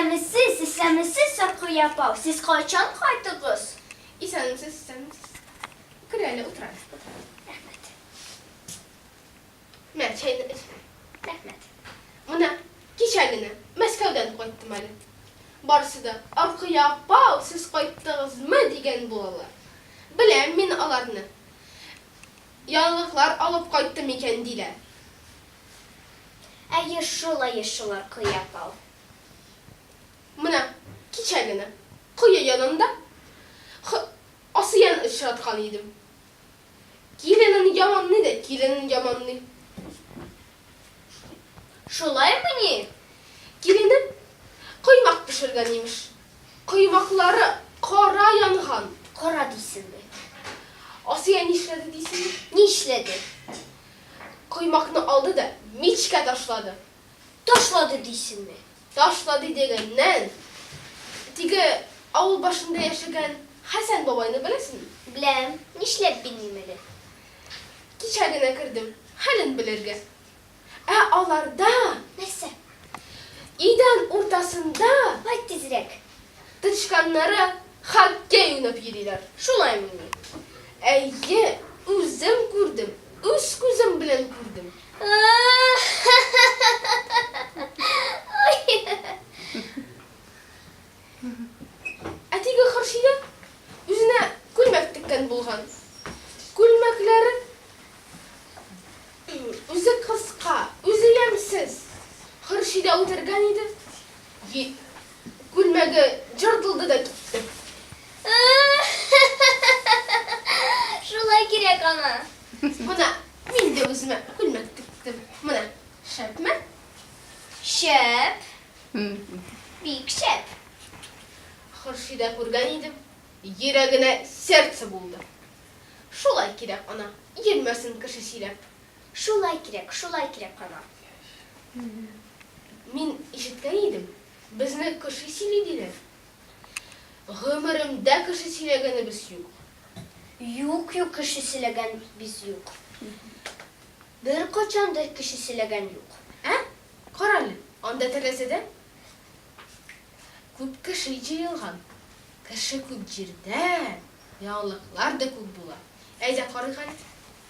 İstemsiz sakı yapau. Siz kaçan kaydıgız? İstemsiz. Kırayla oturalım. Rahmet. Ben çayını içmem. Rahmet. Buna geçerliğine Moskov'dan koydum Ali. Barısı da arkaya bağ siz koydunuz mı degen bulalar. Bilem men alarını. Yanlıklar alıp koydum iken diler. Yaşılar kı yapau. Buna geçerliğine kıyı yanında asıyan ışıratkan idim. Gelinin yamanlı da gelinin yamanlı. Şolay mı ni? Gelinim kıymak pişirgeniymiş. Kıymakları kara yanğan. Kora değilsin mi? Asiye nişledi değilsin mi? Ne işledi? Kıymakını aldı da miçke taşladı. Taşladı değilsin mi? Taşladı degenden. Tige avul başında yaşayan Hasan babayını bilesin mi? Bilem. Ne işlep bilmeli? Geçergine kırdım. Halin bilirge. Alarda Neyse. iden ortasında Vay tezrek. tışkanları hakka yunap yediler. Şolay mı ni? Eye, üzüm kurdum. Üç gözüm bilen kurdum. Atiga karşıda yüzüne gülmek tıkken bulgan. Gülmekleri üzü kıska, üzü yemsiz. Karşıda oturgan idi. Gülmege cırdıldı da gitti. Şolay gerek ana. Buna min de üzüme gülmek tıktım. Buna şep mi? Şep. Büyük şep. Karşıda kurgan idim. Yüreğine sertse buldu. Şolay kirek ana. Yermesin kışısıyla. Şolay gerek ana. Min işitken idim. Bizne kışısıyla diler. Ömrümde kışısıyla gene biz yok. Yok kişi silegen biz yok. Bir koçan da kişi silegen yok. Ha? Karalı. Onda telesede. Küp kışı yığılgan. Kışı küp jirde. Yağlıklar da küp bula. Eyde karı hadi.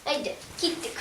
Haydi gittik.